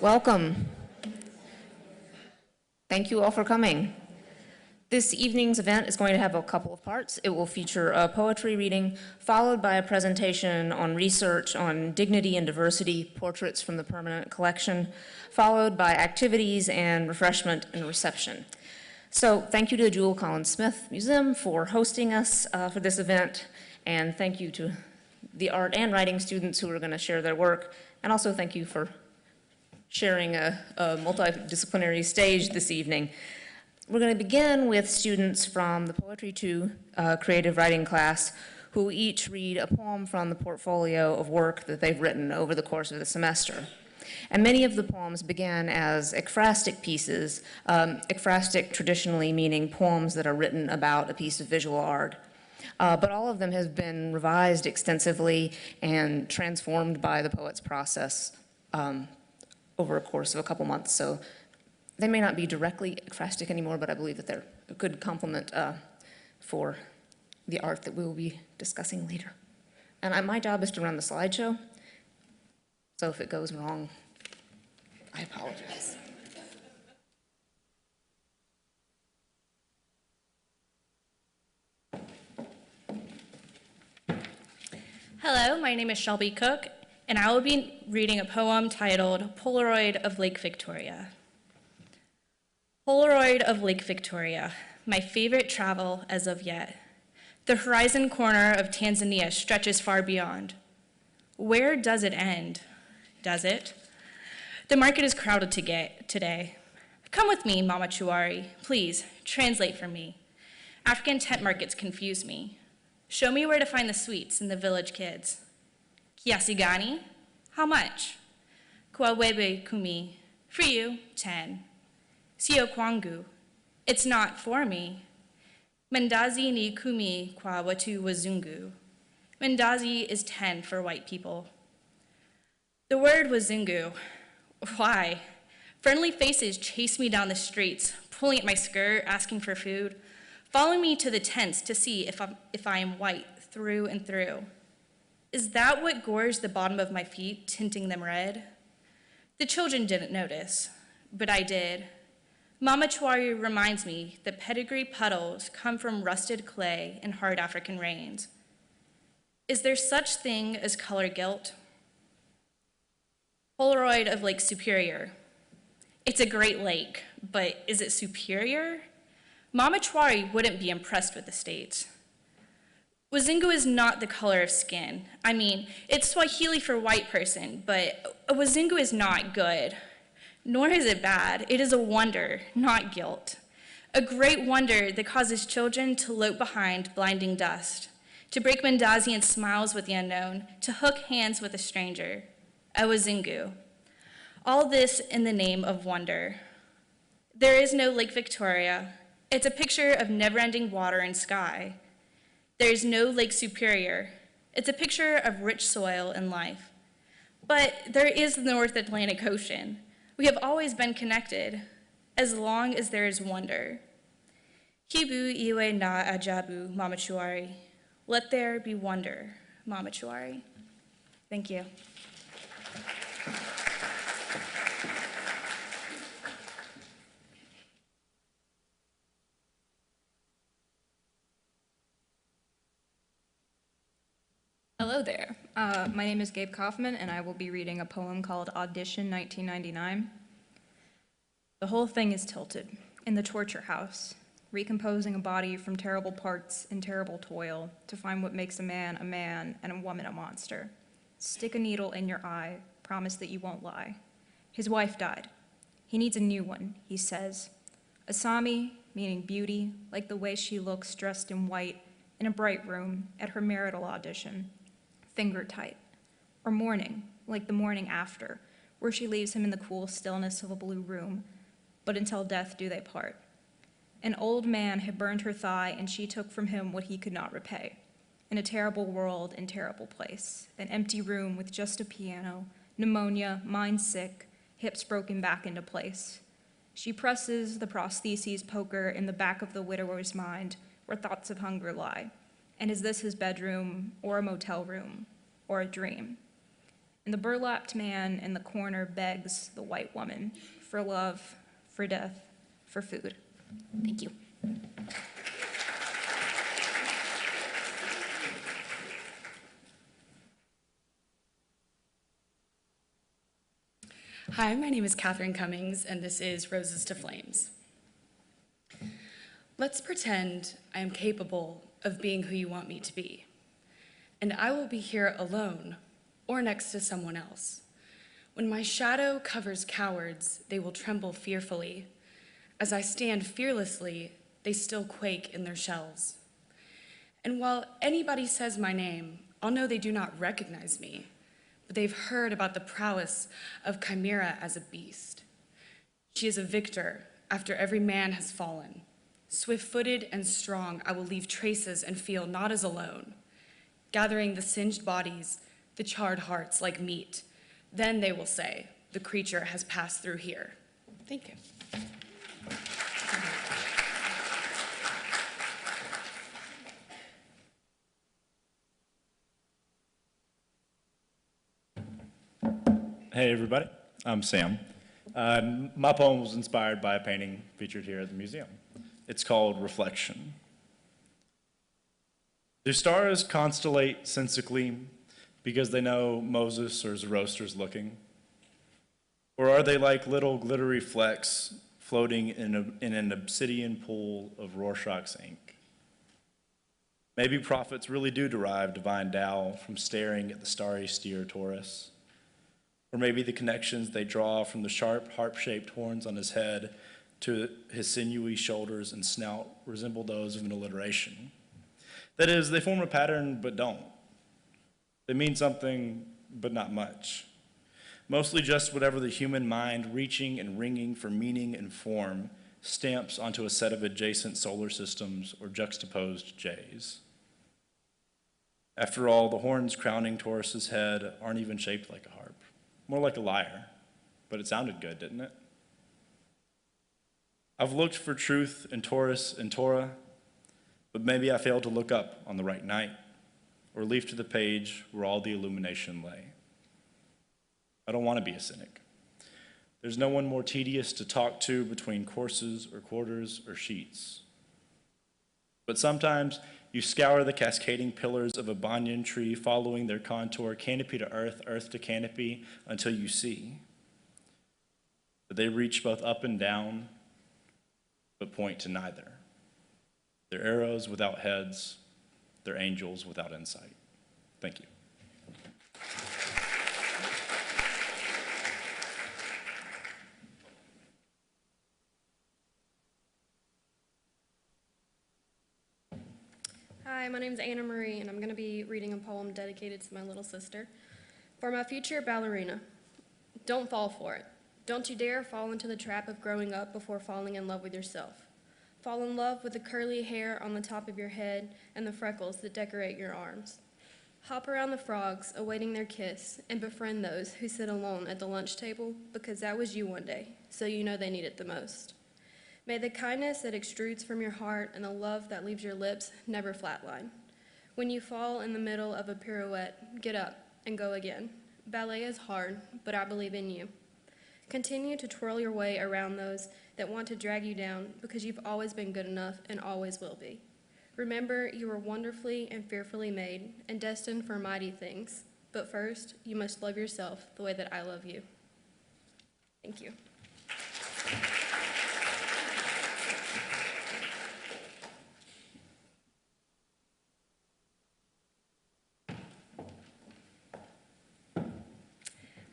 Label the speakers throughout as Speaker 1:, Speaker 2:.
Speaker 1: Welcome. Thank you all for coming. This evening's event is going to have a couple of parts. It will feature a poetry reading, followed by a presentation on research on dignity and diversity, portraits from the permanent collection, followed by activities and refreshment and reception. So thank you to the Jewel Collins Smith Museum for hosting us for this event, and thank you to the art and writing students who are going to share their work, and also thank you for sharing a multidisciplinary stage this evening. We're going to begin with students from the Poetry 2 creative writing class who will each read a poem from the portfolio of work that they've written over the course of the semester. And many of the poems began as ekphrastic pieces, ekphrastic traditionally meaning poems that are written about a piece of visual art. But all of them have been revised extensively and transformed by the poet's process over a course of a couple months. So they may not be directly ekphrastic anymore, but I believe that they're a good complement for the art that we will be discussing later. And my job is to run the slideshow, so if it goes wrong, I apologize.
Speaker 2: Hello, my name is Shelby Cook, and I will be reading a poem titled Polaroid of Lake Victoria. Polaroid of Lake Victoria, my favorite travel as of yet. The horizon corner of Tanzania stretches far beyond. Where does it end? Does it? The market is crowded today. Come with me, Mama Chuari. Please, translate for me. African tent markets confuse me. Show me where to find the sweets and the village kids. Kiasi gani? How much? Kwawebe kumi. For you, 10. Sio kwangu. It's not for me. Mandazi ni kumi kwa watu wazungu. Mandazi is 10 for white people. The word wazungu. Why? Friendly faces chase me down the streets, pulling at my skirt, asking for food, following me to the tents to see if I am white through and through. Is that what gorged the bottom of my feet, tinting them red? The children didn't notice, but I did. Mama Chuari reminds me that pedigree puddles come from rusted clay and hard African rains. Is there such thing as color guilt? Polaroid of Lake Superior. It's a great lake, but is it superior? Mama Chuari wouldn't be impressed with the state. Wazungu is not the color of skin. I mean, it's Swahili for white person, but a Wazungu is not good. Nor is it bad. It is a wonder, not guilt. A great wonder that causes children to lope behind blinding dust, to break Mandazian smiles with the unknown, to hook hands with a stranger, a Wazungu. All this in the name of wonder. There is no Lake Victoria. It's a picture of never-ending water and sky. There is no Lake Superior. It's a picture of rich soil and life. But there is the North Atlantic Ocean. We have always been connected, as long as there is wonder. Kibu iwe na ajabu, Mama Chuari. Let there be wonder, Mama Chuari. Thank you.
Speaker 3: Hello there. My name is Gabe Kaufman, and I will be reading a poem called Audition 1999. The whole thing is tilted, in the torture house, recomposing a body from terrible parts and terrible toil to find what makes a man and a woman a monster. Stick a needle in your eye, promise that you won't lie. His wife died. He needs a new one, he says. Asami, meaning beauty, like the way she looks dressed in white in a bright room at her marital audition. Finger tight, or morning, like the morning after, where she leaves him in the cool stillness of a blue room, but until death do they part. An old man had burned her thigh, and she took from him what he could not repay. In a terrible world and terrible place, an empty room with just a piano, pneumonia, mind sick, hips broken back into place. She presses the prostheses poker in the back of the widower's mind, where thoughts of hunger lie. And is this his bedroom, or a motel room, or a dream? and the burlapped man in the corner begs the white woman for love, for death, for food.
Speaker 1: Thank you.
Speaker 4: Hi, my name is Catherine Cummings, and this is Roses to Flames. Let's pretend I am capable of being who you want me to be, and I will be here alone or next to someone else. When my shadow covers cowards, they will tremble fearfully. As I stand fearlessly, they still quake in their shells. And while anybody says my name, I'll know they do not recognize me, but they've heard about the prowess of Chimera as a beast. She is a victor after every man has fallen. Swift-footed and strong, I will leave traces and feel not as alone, gathering the singed bodies, the charred hearts like meat. Then they will say, the creature has passed through here. Thank you.
Speaker 5: Hey everybody, I'm Sam. My poem was inspired by a painting featured here at the museum. It's called Reflection. Do stars constellate sensically because they know Moses or Zoroaster's looking? Or are they like little glittery flecks floating in an obsidian pool of Rorschach's ink? Maybe prophets really do derive divine Tao from staring at the starry steer Taurus. Or maybe the connections they draw from the sharp harp-shaped horns on his head to his sinewy shoulders and snout resemble those of an alliteration. That is, they form a pattern but don't. They mean something but not much. Mostly just whatever the human mind, reaching and ringing for meaning and form, stamps onto a set of adjacent solar systems or juxtaposed J's. After all, the horns crowning Taurus's head aren't even shaped like a harp. More like a lyre, but it sounded good, didn't it? I've looked for truth in Taurus and Torah, but maybe I failed to look up on the right night or leaf to the page where all the illumination lay. I don't want to be a cynic. There's no one more tedious to talk to between courses or quarters or sheets. But sometimes you scour the cascading pillars of a banyan tree, following their contour, canopy to earth, earth to canopy, until you see that they reach both up and down, but point to neither. They're arrows without heads, they're angels without insight. Thank you.
Speaker 6: Hi, my name is Anna Marie, and I'm going to be reading a poem dedicated to my little sister. For my future ballerina, don't fall for it. Don't you dare fall into the trap of growing up before falling in love with yourself. Fall in love with the curly hair on the top of your head and the freckles that decorate your arms. Hop around the frogs, awaiting their kiss, and befriend those who sit alone at the lunch table, because that was you one day, so you know they need it the most. May the kindness that extrudes from your heart and the love that leaves your lips never flatline. When you fall in the middle of a pirouette, get up and go again. Ballet is hard, but I believe in you. Continue to twirl your way around those that want to drag you down, because you've always been good enough and always will be. Remember, you were wonderfully and fearfully made and destined for mighty things. But first, you must love yourself the way that I love you. Thank you.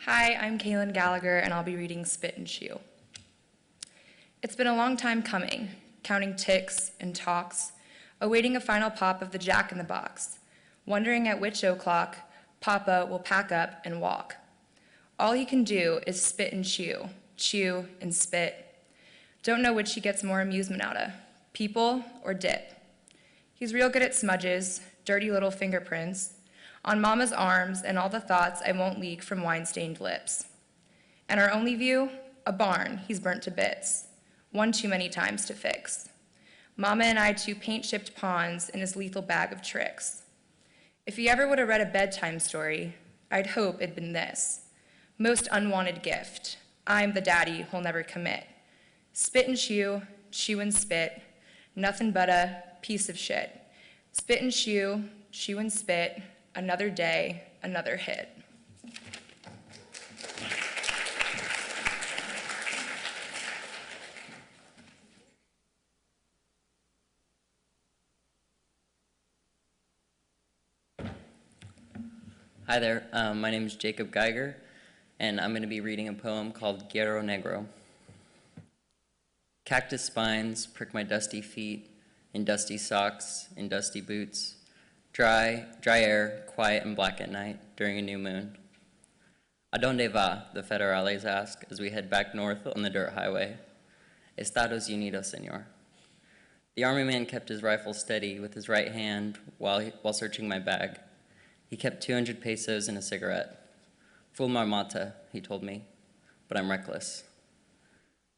Speaker 7: Hi, I'm Kaylin Gallagher, and I'll be reading Spit and Chew. It's been a long time coming, counting ticks and talks, awaiting a final pop of the Jack in the Box, wondering at which o'clock Papa will pack up and walk. All he can do is spit and chew and spit. Don't know which he gets more amusement out of, people or dip. He's real good at smudges, dirty little fingerprints, on Mama's arms and all the thoughts I won't leak from wine-stained lips. And our only view? A barn he's burnt to bits, one too many times to fix. Mama and I 2 paint-chipped pawns in his lethal bag of tricks. If he ever would have read a bedtime story, I'd hope it'd been this. Most unwanted gift. I'm the daddy who'll never commit. Spit and chew and spit, nothing but a piece of shit. Spit and chew and spit, another day, another hit.
Speaker 8: Hi there, my name is Jacob Geiger, and I'm going to be reading a poem called Guerrero Negro. Cactus spines prick my dusty feet, in dusty socks, in dusty boots. Dry air, quiet and black at night during a new moon. ¿A dónde va? The federales ask as we head back north on the dirt highway. Estados Unidos, senor. The army man kept his rifle steady with his right hand while searching my bag. He kept 200 pesos and a cigarette. Full marmota, he told me, but I'm reckless.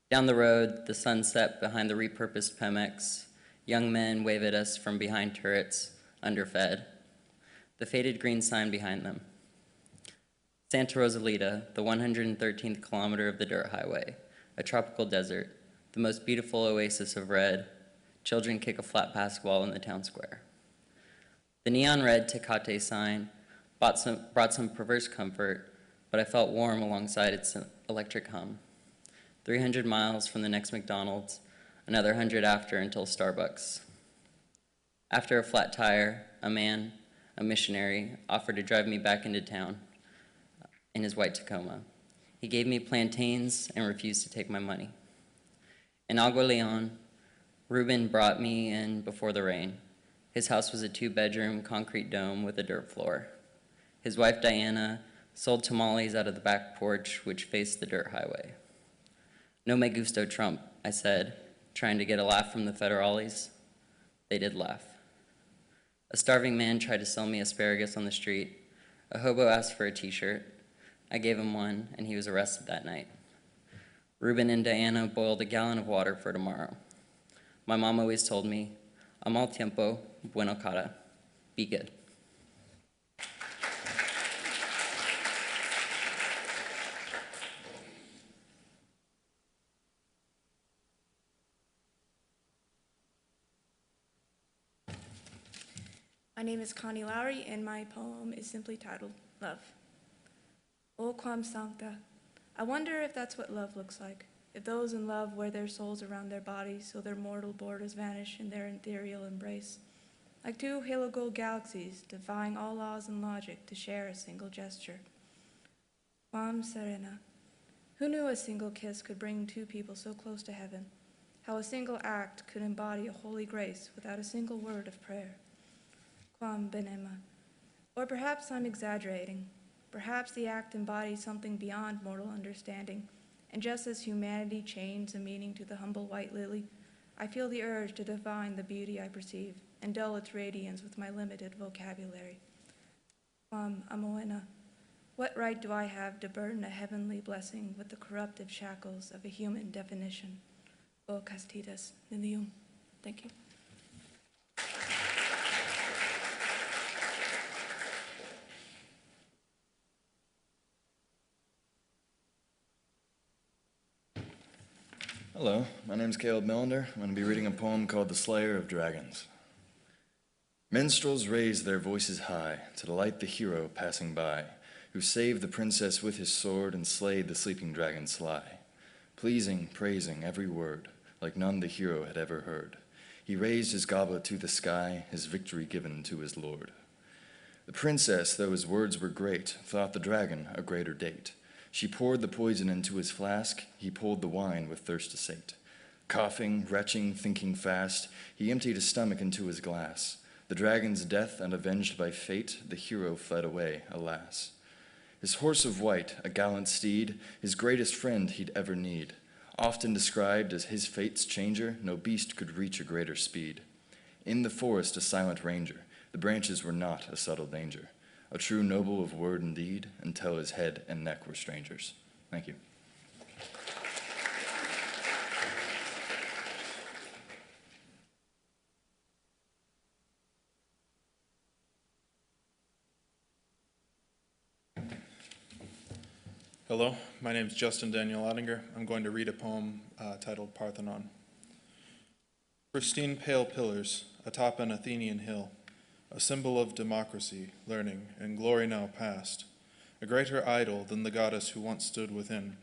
Speaker 8: Down the road, the sun set behind the repurposed Pemex. Young men wave at us from behind turrets, underfed. The faded green sign behind them. Santa Rosalita, the 113th kilometer of the dirt highway, a tropical desert, the most beautiful oasis of red. Children kick a flat basketball in the town square. The neon red Tecate sign brought some perverse comfort, but I felt warm alongside its electric hum. 300 miles from the next McDonald's, another 100 after until Starbucks. After a flat tire, a man, a missionary, offered to drive me back into town in his white Tacoma. He gave me plantains and refused to take my money. In Agua Leon, Ruben brought me in before the rain. His house was a 2-bedroom concrete dome with a dirt floor. His wife, Diana, sold tamales out of the back porch, which faced the dirt highway. No me gusto Trump, I said, trying to get a laugh from the federales. They did laugh. A starving man tried to sell me asparagus on the street. A hobo asked for a t-shirt. I gave him one, and he was arrested that night. Ruben and Diana boiled a gallon of water for tomorrow. My mom always told me, a mal tiempo, bueno cara. Be good.
Speaker 9: My name is Connie Lowry, and my poem is simply titled Love. O quam sancta. I wonder if that's what love looks like. If those in love wear their souls around their bodies so their mortal borders vanish in their ethereal embrace. Like two halo gold galaxies, defying all laws and logic to share a single gesture. Quam serena. Who knew a single kiss could bring two people so close to heaven? How a single act could embody a holy grace without a single word of prayer. Quam benema. Or perhaps I'm exaggerating. Perhaps the act embodies something beyond mortal understanding, and just as humanity chains a meaning to the humble white lily, I feel the urge to define the beauty I perceive and dull its radiance with my limited vocabulary. Quam amoena. What right do I have to burden a heavenly blessing with the corruptive shackles of a human definition? O castitas nilium. Thank you.
Speaker 10: Hello, my name's Caleb Millender. I'm going to be reading a poem called The Slayer of Dragons. Minstrels raise their voices high to delight the hero passing by, who saved the princess with his sword and slayed the sleeping dragon sly. Pleasing, praising every word, like none the hero had ever heard. He raised his goblet to the sky, his victory given to his lord. The princess, though his words were great, thought the dragon a greater date. She poured the poison into his flask, he pulled the wine with thirst to sate. Coughing, retching, thinking fast, he emptied his stomach into his glass. The dragon's death unavenged by fate, the hero fled away, alas. His horse of white, a gallant steed, his greatest friend he'd ever need. Often described as his fate's changer, no beast could reach a greater speed. In the forest a silent ranger, the branches were not a subtle danger. A true noble of word and deed, until his head and neck were strangers. Thank you.
Speaker 11: Hello, my name is Justin Daniel Ottinger. I'm going to read a poem titled Parthenon. Pristine pale pillars atop an Athenian hill, a symbol of democracy, learning, and glory now past, a greater idol than the goddess who once stood within,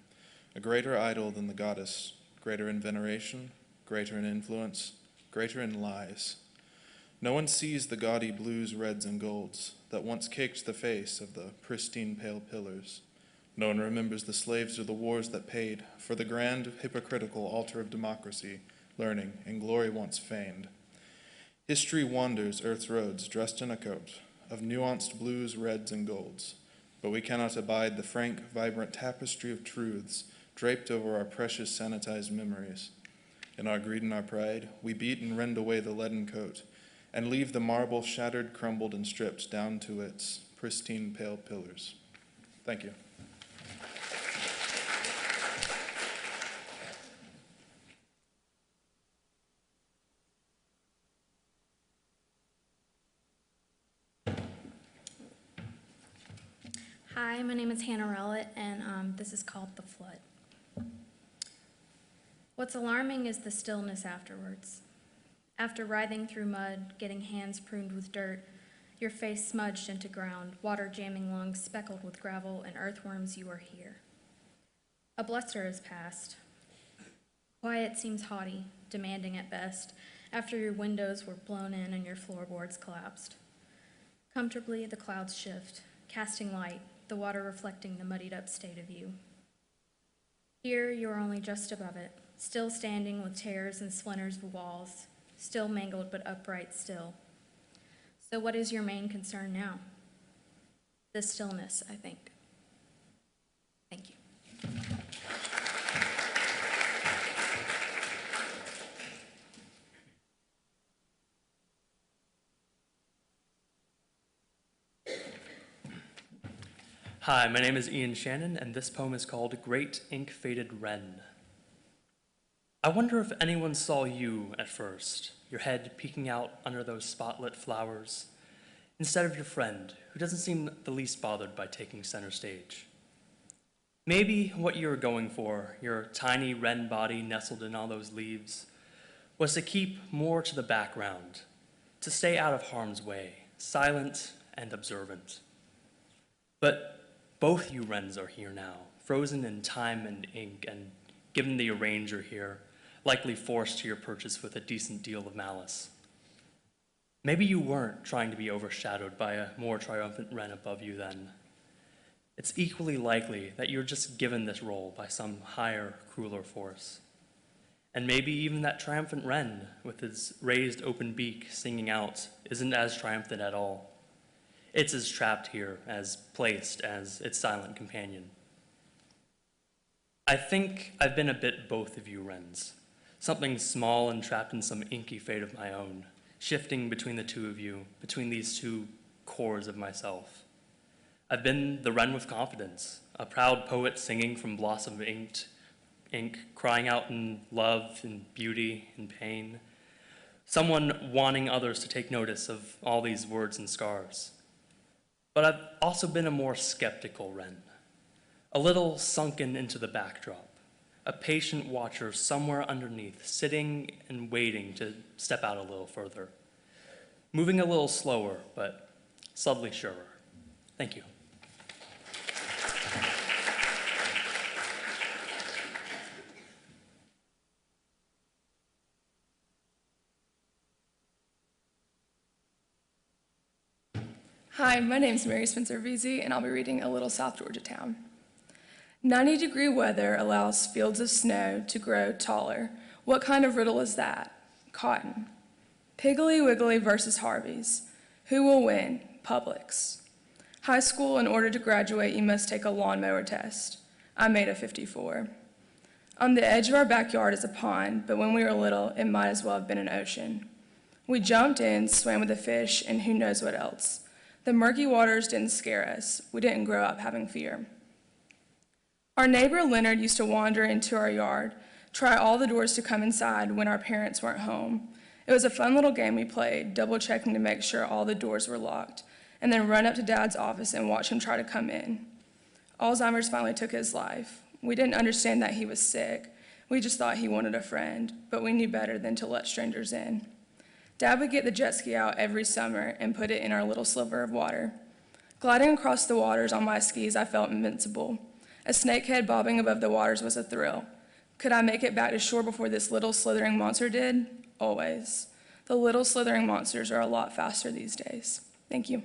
Speaker 11: a greater idol than the goddess, greater in veneration, greater in influence, greater in lies. No one sees the gaudy blues, reds, and golds that once caked the face of the pristine pale pillars. No one remembers the slaves or the wars that paid for the grand hypocritical altar of democracy, learning, and glory once feigned. History wanders Earth's roads dressed in a coat of nuanced blues, reds, and golds, but we cannot abide the frank, vibrant tapestry of truths draped over our precious sanitized memories. In our greed and our pride, we beat and rend away the leaden coat and leave the marble shattered, crumbled, and stripped down to its pristine pale pillars. Thank you.
Speaker 12: Hi, my name is Hannah Rowlett, and this is called The Flood. What's alarming is the stillness afterwards. After writhing through mud, getting hands pruned with dirt, your face smudged into ground, water jamming lungs speckled with gravel and earthworms, you are here. A bluster has passed. Quiet seems haughty, demanding at best, after your windows were blown in and your floorboards collapsed. Comfortably, the clouds shift, casting light, the water reflecting the muddied up state of you. Here, you are only just above it, still standing with tears and splinters of walls, still mangled but upright still. So what is your main concern now? The stillness, I think. Thank you.
Speaker 13: Hi, my name is Ian Shannon, and this poem is called Great Ink-Faded Wren. I wonder if anyone saw you at first, your head peeking out under those spotlit flowers, instead of your friend, who doesn't seem the least bothered by taking center stage. Maybe what you were going for, your tiny wren body nestled in all those leaves, was to keep more to the background, to stay out of harm's way, silent and observant. But both you wrens are here now, frozen in time and ink, and given the arranger here, likely forced to your purchase with a decent deal of malice. Maybe you weren't trying to be overshadowed by a more triumphant wren above you then. It's equally likely that you're just given this role by some higher, crueler force. And maybe even that triumphant wren, with his raised open beak singing out, isn't as triumphant at all. It's as trapped here, as placed as its silent companion. I think I've been a bit both of you wrens, something small and trapped in some inky fate of my own, shifting between the two of you, between these two cores of myself. I've been the wren with confidence, a proud poet singing from blossom ink, crying out in love and beauty and pain, someone wanting others to take notice of all these words and scars. But I've also been a more skeptical wren, a little sunken into the backdrop, a patient watcher somewhere underneath, sitting and waiting to step out a little further, moving a little slower, but subtly surer. Thank you.
Speaker 14: Hi, my name is Mary Spencer Veazey, and I'll be reading A Little South Georgia Town. 90-degree weather allows fields of snow to grow taller. What kind of riddle is that? Cotton. Piggly Wiggly versus Harvey's. Who will win? Publix. High school, in order to graduate, you must take a lawnmower test. I made a 54. On the edge of our backyard is a pond, but when we were little, it might as well have been an ocean. We jumped in, swam with the fish, and who knows what else. The murky waters didn't scare us. We didn't grow up having fear. Our neighbor Leonard used to wander into our yard, try all the doors to come inside when our parents weren't home. It was a fun little game we played, double-checking to make sure all the doors were locked, and then run up to Dad's office and watch him try to come in. Alzheimer's finally took his life. We didn't understand that he was sick. We just thought he wanted a friend, but we knew better than to let strangers in. Dad would get the jet ski out every summer and put it in our little sliver of water. Gliding across the waters on my skis, I felt invincible. A snakehead bobbing above the waters was a thrill. Could I make it back to shore before this little slithering monster did? Always. The little slithering monsters are a lot faster these days. Thank you.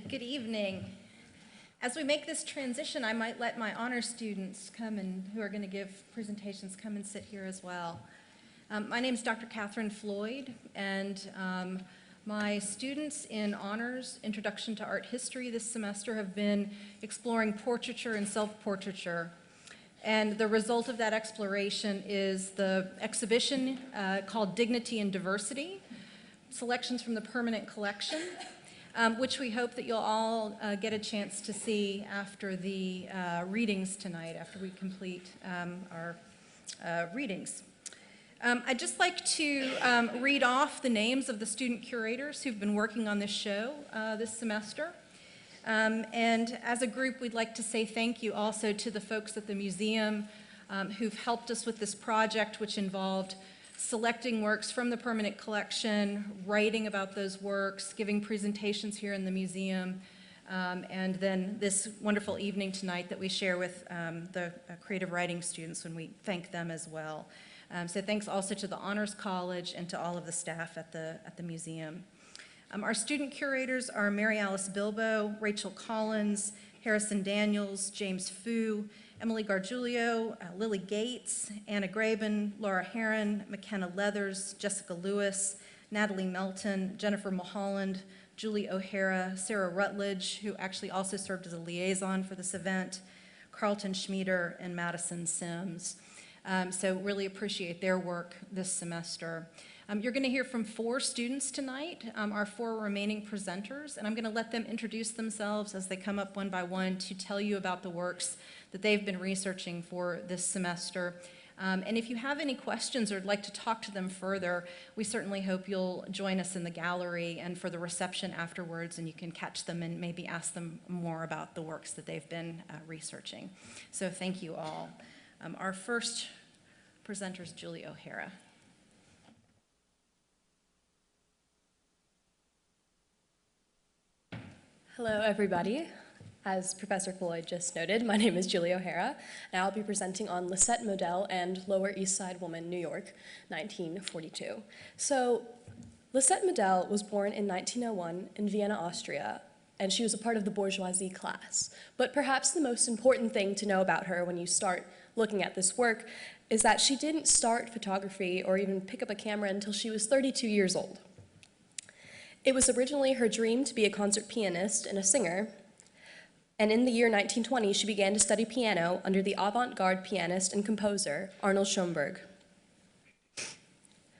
Speaker 15: Good evening. As we make this transition, I might let my honor students come and who are going to give presentations come and sit here as well. My name is Dr. Catherine Floyd, and my students in honors Introduction to Art History this semester have been exploring portraiture and self-portraiture. And the result of that exploration is the exhibition called Dignity and Diversity, selections from the permanent collection. Which we hope that you'll all get a chance to see after the readings tonight, after we complete our readings. I'd just like to read off the names of the student curators who've been working on this show this semester. And as a group, we'd like to say thank you also to the folks at the museum who've helped us with this project, which involved selecting works from the permanent collection, writing about those works, giving presentations here in the museum, and then this wonderful evening tonight that we share with the creative writing students when we thank them as well. So thanks also to the Honors College and to all of the staff at the museum. Our student curators are Mary Alice Bilbo, Rachel Collins, Harrison Daniels, James Fu, Emily Gargiulio, Lily Gates, Anna Graben, Laura Heron, McKenna Leathers, Jessica Lewis, Natalie Melton, Jennifer Mulholland, Julie O'Hara, Sarah Rutledge, who actually also served as a liaison for this event, Carlton Schmieder, and Madison Sims. So really appreciate their work this semester. You're going to hear from 4 students tonight, our 4 remaining presenters, and I'm going to let them introduce themselves as they come up one by one to tell you about the works that they've been researching for this semester. And if you have any questions or would like to talk to them further, we certainly hope you'll join us in the gallery and for the reception afterwards, and you can catch them and maybe ask them more about the works that they've been researching. So thank you all. Our first presenter is Julie O'Hara.
Speaker 16: Hello, everybody. As Professor Floyd just noted, my name is Julie O'Hara, and I'll be presenting on Lisette Model and Lower East Side Woman, New York, 1942. So, Lisette Model was born in 1901 in Vienna, Austria, and she was a part of the bourgeoisie class. But perhaps the most important thing to know about her when you start looking at this work is that she didn't start photography or even pick up a camera until she was 32 years old. It was originally her dream to be a concert pianist and a singer, and in the year 1920, she began to study piano under the avant-garde pianist and composer, Arnold Schoenberg.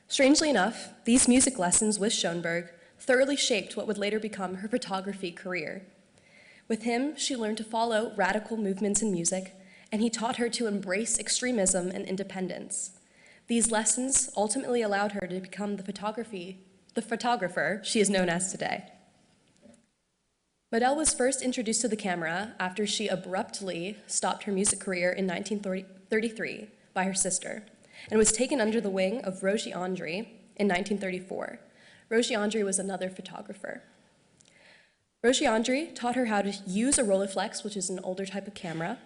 Speaker 16: Strangely enough, these music lessons with Schoenberg thoroughly shaped what would later become her photography career. With him, she learned to follow radical movements in music, and he taught her to embrace extremism and independence. These lessons ultimately allowed her to become the photographer she is known as today. Model was first introduced to the camera after she abruptly stopped her music career in 1933 by her sister, and was taken under the wing of Roger André in 1934. Roger André was another photographer. Roger André taught her how to use a Rolleiflex, which is an older type of camera,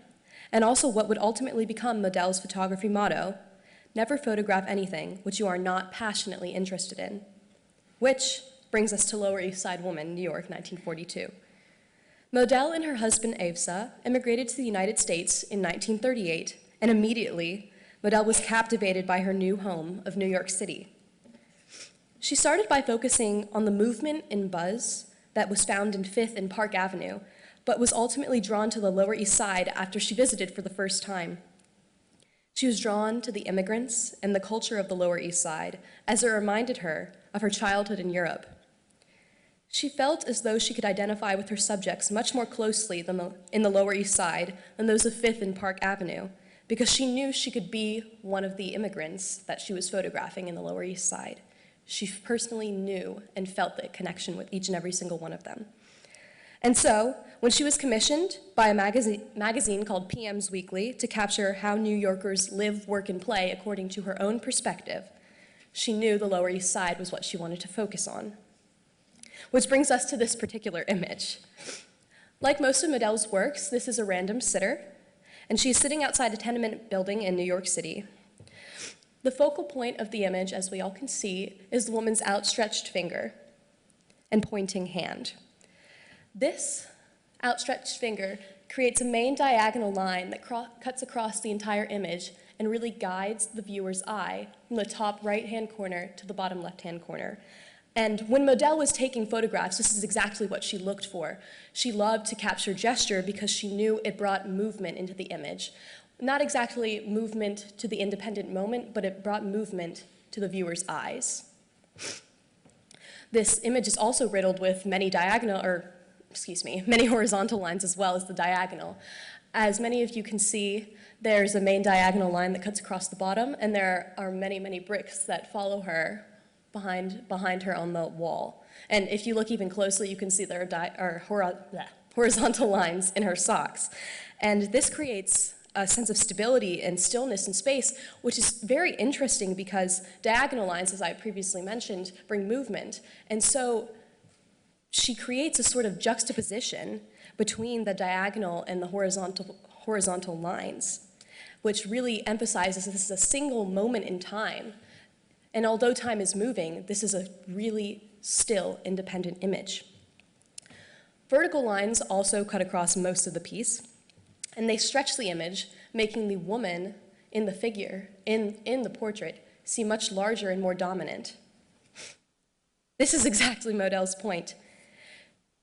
Speaker 16: and also what would ultimately become Model's photography motto, never photograph anything which you are not passionately interested in. Which brings us to Lower East Side Woman, New York, 1942. Model and her husband, Avsa, immigrated to the United States in 1938, and immediately, Model was captivated by her new home of New York City. She started by focusing on the movement and buzz that was found in Fifth and Park Avenue, but was ultimately drawn to the Lower East Side after she visited for the first time. She was drawn to the immigrants and the culture of the Lower East Side as it reminded her of her childhood in Europe. She felt as though she could identify with her subjects much more closely in the Lower East Side than those of Fifth and Park Avenue, because she knew she could be one of the immigrants that she was photographing in the Lower East Side. She personally knew and felt the connection with each and every single one of them. And so, when she was commissioned by a magazine called PM's Weekly to capture how New Yorkers live, work, and play according to her own perspective, she knew the Lower East Side was what she wanted to focus on. Which brings us to this particular image. Like most of Modell's works, this is a random sitter, and she's sitting outside a tenement building in New York City. The focal point of the image, as we all can see, is the woman's outstretched finger and pointing hand. This outstretched finger creates a main diagonal line that cuts across the entire image and really guides the viewer's eye from the top right-hand corner to the bottom left-hand corner. And when Modell was taking photographs, this is exactly what she looked for. She loved to capture gesture because she knew it brought movement into the image. Not exactly movement to the independent moment, but it brought movement to the viewer's eyes. This image is also riddled with many horizontal lines as well as the diagonal. As many of you can see, there's a main diagonal line that cuts across the bottom, and there are many, many bricks that follow her behind her on the wall. And if you look even closely, you can see there are horizontal lines in her socks. And this creates a sense of stability and stillness in space, which is very interesting because diagonal lines, as I previously mentioned, bring movement. And so she creates a sort of juxtaposition between the diagonal and the horizontal lines, which really emphasizes this is a single moment in time. And although time is moving, this is a really still, independent image. Vertical lines also cut across most of the piece, and they stretch the image, making the woman in the figure, in the portrait, seem much larger and more dominant. This is exactly Modell's point.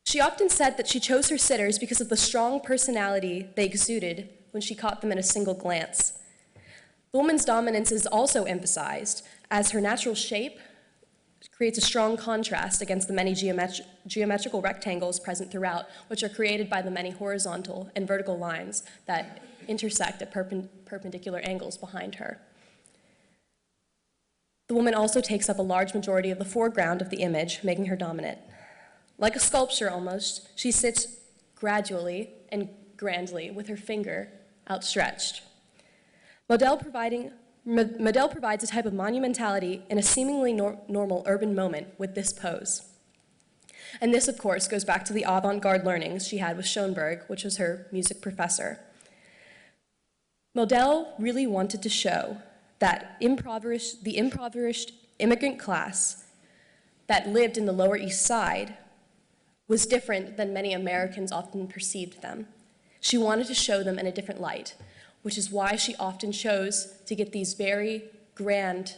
Speaker 16: She often said that she chose her sitters because of the strong personality they exuded when she caught them in a single glance. The woman's dominance is also emphasized, as her natural shape creates a strong contrast against the many geometrical rectangles present throughout, which are created by the many horizontal and vertical lines that intersect at perpendicular angles behind her. The woman also takes up a large majority of the foreground of the image, making her dominant. Like a sculpture almost, she sits gradually and grandly with her finger outstretched. Modell provides a type of monumentality in a seemingly normal urban moment with this pose. And this, of course, goes back to the avant-garde learnings she had with Schoenberg, which was her music professor. Modell really wanted to show that the impoverished immigrant class that lived in the Lower East Side was different than many Americans often perceived them. She wanted to show them in a different light, which is why she often chose to get these very grand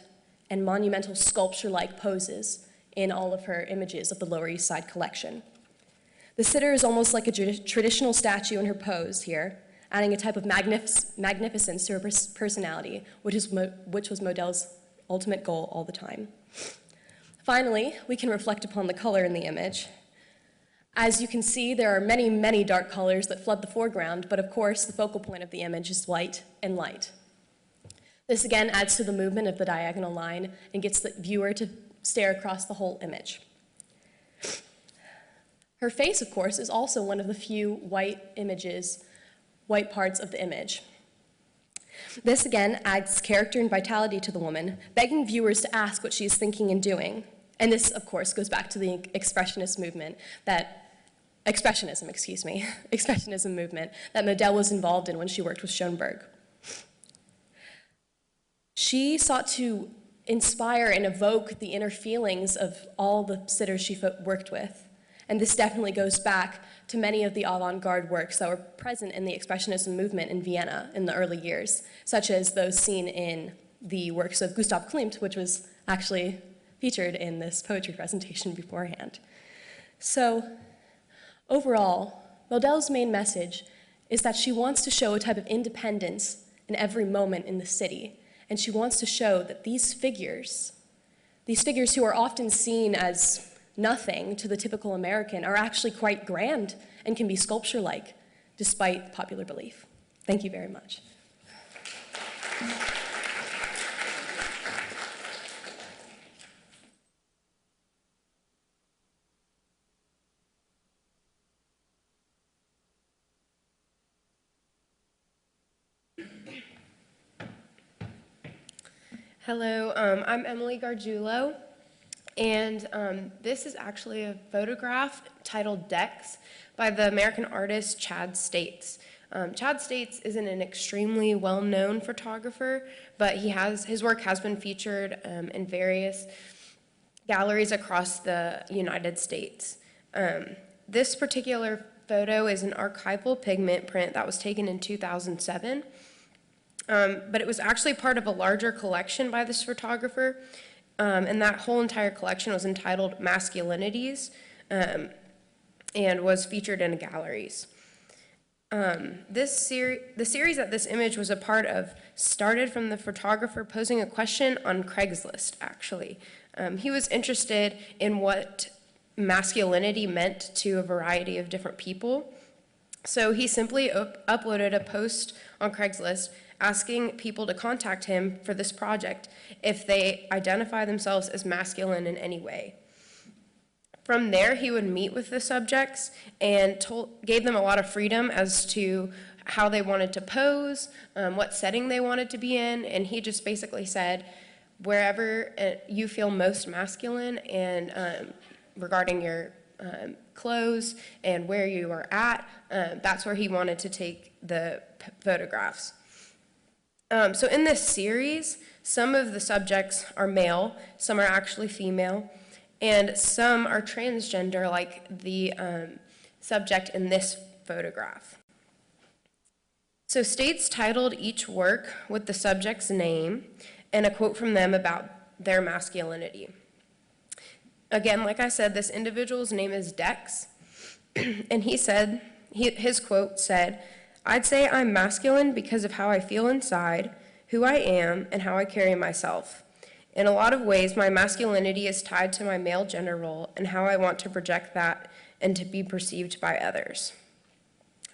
Speaker 16: and monumental sculpture-like poses in all of her images of the Lower East Side collection. The sitter is almost like a traditional statue in her pose here, adding a type of magnificence to her personality, which was Modell's ultimate goal all the time. Finally, we can reflect upon the color in the image. As you can see, there are many, many dark colors that flood the foreground, but of course, the focal point of the image is white and light. This again adds to the movement of the diagonal line and gets the viewer to stare across the whole image. Her face, of course, is also one of the few white parts of the image. This again adds character and vitality to the woman, begging viewers to ask what she is thinking and doing. And this, of course, goes back to the expressionism movement that Modell was involved in when she worked with Schoenberg. She sought to inspire and evoke the inner feelings of all the sitters she worked with. And this definitely goes back to many of the avant-garde works that were present in the Expressionism movement in Vienna in the early years, such as those seen in the works of Gustav Klimt, which was actually featured in this poetry presentation beforehand. So, overall, Modell's main message is that she wants to show a type of independence in every moment in the city, and she wants to show that these figures who are often seen as nothing to the typical American are actually quite grand and can be sculpture-like, despite popular belief. Thank you very much.
Speaker 17: Hello, I'm Emily Gargiulo, and this is actually a photograph titled Decks by the American artist Chad States. Chad States isn't an extremely well-known photographer, but his work has been featured in various galleries across the United States. This particular photo is an archival pigment print that was taken in 2007. But it was actually part of a larger collection by this photographer, and that whole entire collection was entitled Masculinities, and was featured in galleries. The series that this image was a part of started from the photographer posing a question on Craigslist, actually. He was interested in what masculinity meant to a variety of different people, so he simply uploaded a post on Craigslist asking people to contact him for this project if they identify themselves as masculine in any way. From there, he would meet with the subjects and gave them a lot of freedom as to how they wanted to pose, what setting they wanted to be in, and he just basically said, wherever you feel most masculine and regarding your clothes and where you are at, that's where he wanted to take the photographs. So in this series, some of the subjects are male, some are actually female, and some are transgender, like the subject in this photograph. So States titled each work with the subject's name and a quote from them about their masculinity. Again, like I said, this individual's name is Dex, and his quote said, "I'd say I'm masculine because of how I feel inside, who I am, and how I carry myself. In a lot of ways, my masculinity is tied to my male gender role and how I want to project that and to be perceived by others."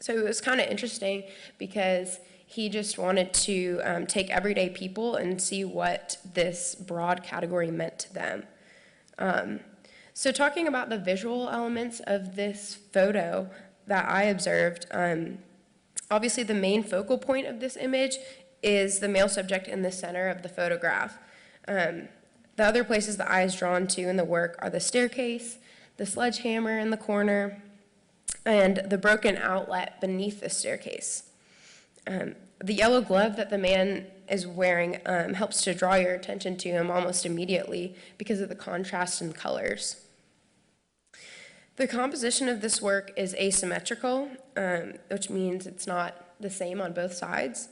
Speaker 17: So it was kind of interesting because he just wanted to take everyday people and see what this broad category meant to them. So talking about the visual elements of this photo that I observed, obviously the main focal point of this image is the male subject in the center of the photograph. The other places the eye is drawn to in the work are the staircase, the sledgehammer in the corner, and the broken outlet beneath the staircase. The yellow glove that the man is wearing helps to draw your attention to him almost immediately because of the contrast in colors. The composition of this work is asymmetrical, which means it's not the same on both sides.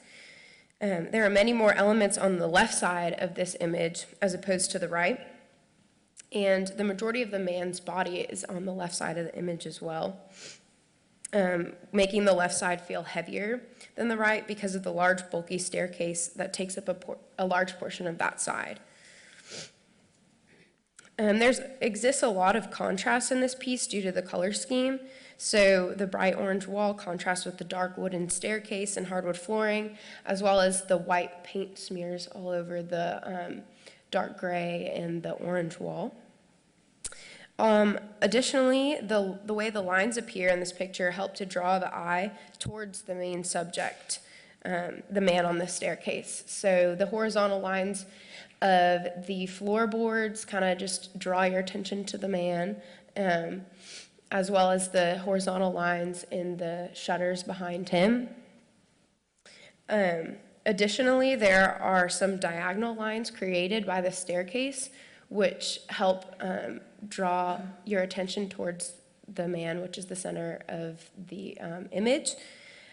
Speaker 17: There are many more elements on the left side of this image as opposed to the right, and the majority of the man's body is on the left side of the image as well, making the left side feel heavier than the right because of the large bulky staircase that takes up a large portion of that side. There exists a lot of contrast in this piece due to the color scheme. So the bright orange wall contrasts with the dark wooden staircase and hardwood flooring, as well as the white paint smears all over the dark gray and the orange wall. Additionally, the way the lines appear in this picture help to draw the eye towards the main subject, the man on the staircase. So the horizontal lines of the floorboards kind of just draw your attention to the man, as well as the horizontal lines in the shutters behind him. Additionally, there are some diagonal lines created by the staircase, which help draw your attention towards the man, which is the center of the image.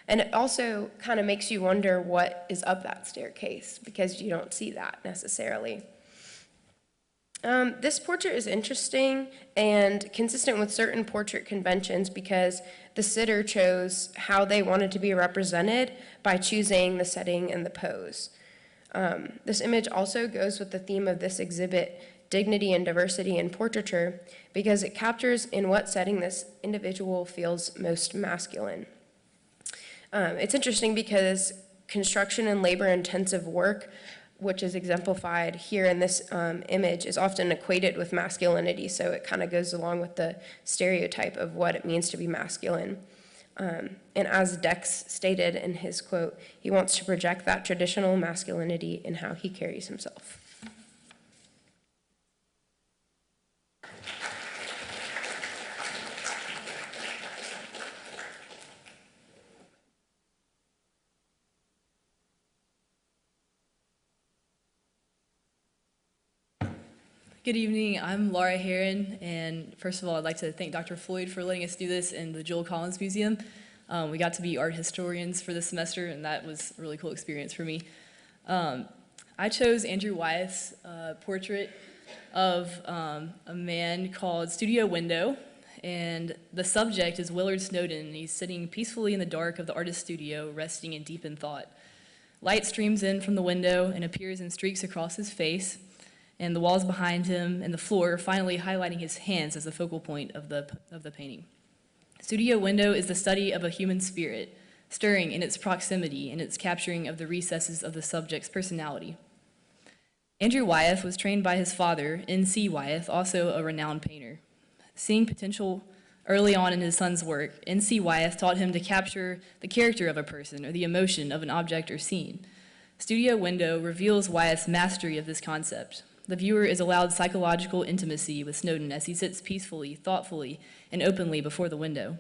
Speaker 17: And it also kind of makes you wonder what is up that staircase, because you don't see that necessarily. This portrait is interesting and consistent with certain portrait conventions because the sitter chose how they wanted to be represented by choosing the setting and the pose. This image also goes with the theme of this exhibit dignity and diversity in portraiture because it captures in what setting this individual feels most masculine. It's interesting because construction and labor-intensive work, which is exemplified here in this image, is often equated with masculinity, so it kind of goes along with the stereotype of what it means to be masculine. And as Dex stated in his quote, he wants to project that traditional masculinity in how he carries himself.
Speaker 18: Good evening, I'm Laura Heron, and first of all, I'd like to thank Dr. Floyd for letting us do this in the Joel Collins Museum. We got to be art historians for this semester, and that was a really cool experience for me. I chose Andrew Wyeth's portrait of a man called Studio Window, and the subject is Willard Snowden, and he's sitting peacefully in the dark of the artist's studio, resting in deep in thought. Light streams in from the window and appears in streaks across his face, and the walls behind him and the floor, finally highlighting his hands as the focal point of the painting. Studio Window is the study of a human spirit, stirring in its proximity and its capturing of the recesses of the subject's personality. Andrew Wyeth was trained by his father, N.C. Wyeth, also a renowned painter. Seeing potential early on in his son's work, N.C. Wyeth taught him to capture the character of a person or the emotion of an object or scene. Studio Window reveals Wyeth's mastery of this concept. The viewer is allowed psychological intimacy with Snowden as he sits peacefully, thoughtfully, and openly before the window.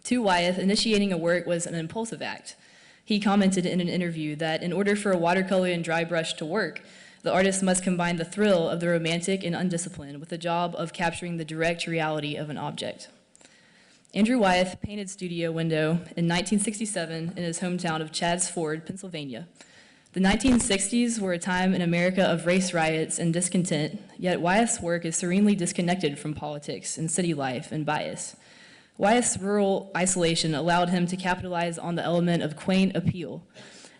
Speaker 18: To Wyeth, initiating a work was an impulsive act. He commented in an interview that in order for a watercolor and dry brush to work, the artist must combine the thrill of the romantic and undisciplined with the job of capturing the direct reality of an object. Andrew Wyeth painted Studio Window in 1967 in his hometown of Chadds Ford, Pennsylvania. The 1960s were a time in America of race riots and discontent, yet Wyeth's work is serenely disconnected from politics and city life and bias. Wyeth's rural isolation allowed him to capitalize on the element of quaint appeal,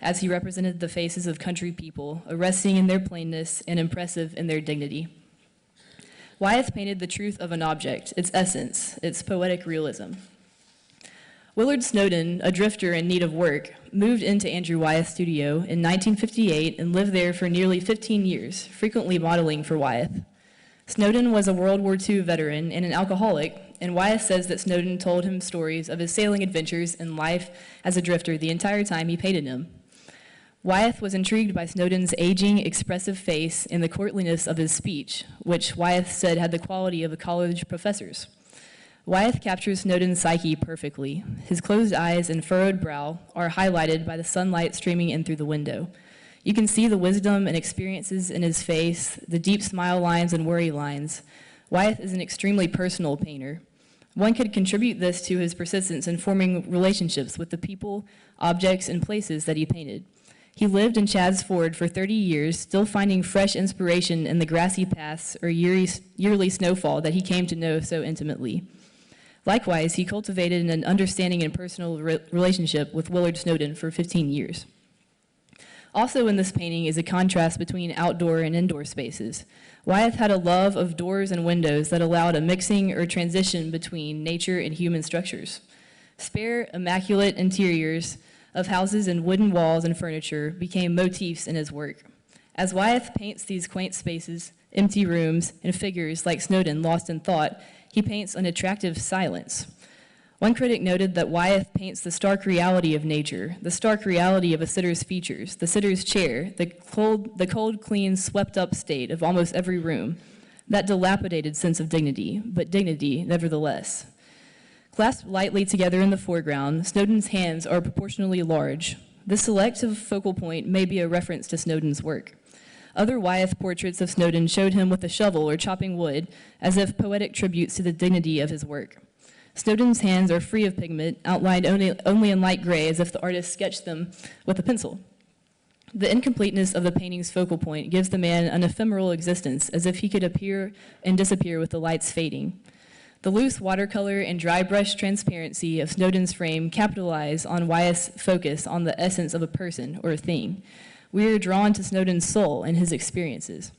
Speaker 18: as he represented the faces of country people, arresting in their plainness and impressive in their dignity. Wyeth painted the truth of an object, its essence, its poetic realism. Willard Snowden, a drifter in need of work, moved into Andrew Wyeth's studio in 1958 and lived there for nearly 15 years, frequently modeling for Wyeth. Snowden was a World War II veteran and an alcoholic, and Wyeth says that Snowden told him stories of his sailing adventures and life as a drifter the entire time he painted him. Wyeth was intrigued by Snowden's aging, expressive face and the courtliness of his speech, which Wyeth said had the quality of a college professor's. Wyeth captures Snowden's psyche perfectly. His closed eyes and furrowed brow are highlighted by the sunlight streaming in through the window. You can see the wisdom and experiences in his face, the deep smile lines and worry lines. Wyeth is an extremely personal painter. One could contribute this to his persistence in forming relationships with the people, objects, and places that he painted. He lived in Chadds Ford for 30 years, still finding fresh inspiration in the grassy paths or yearly snowfall that he came to know so intimately. Likewise, he cultivated an understanding and personal relationship with Willard Snowden for 15 years. Also in this painting is a contrast between outdoor and indoor spaces. Wyeth had a love of doors and windows that allowed a mixing or transition between nature and human structures. Spare, immaculate interiors of houses and wooden walls and furniture became motifs in his work. As Wyeth paints these quaint spaces, empty rooms, and figures like Snowden lost in thought, he paints an attractive silence. One critic noted that Wyeth paints the stark reality of nature, the stark reality of a sitter's features, the sitter's chair, the cold, clean, swept-up state of almost every room, that dilapidated sense of dignity, but dignity nevertheless. Clasped lightly together in the foreground, Snowden's hands are proportionally large. This selective focal point may be a reference to Snowden's work. Other Wyeth portraits of Snowden showed him with a shovel or chopping wood, as if poetic tributes to the dignity of his work. Snowden's hands are free of pigment, outlined only in light gray, as if the artist sketched them with a pencil. The incompleteness of the painting's focal point gives the man an ephemeral existence, as if he could appear and disappear with the lights fading. The loose watercolor and dry brush transparency of Snowden's frame capitalize on Wyeth's focus on the essence of a person or a thing. We are drawn to Snowden's soul and his experiences.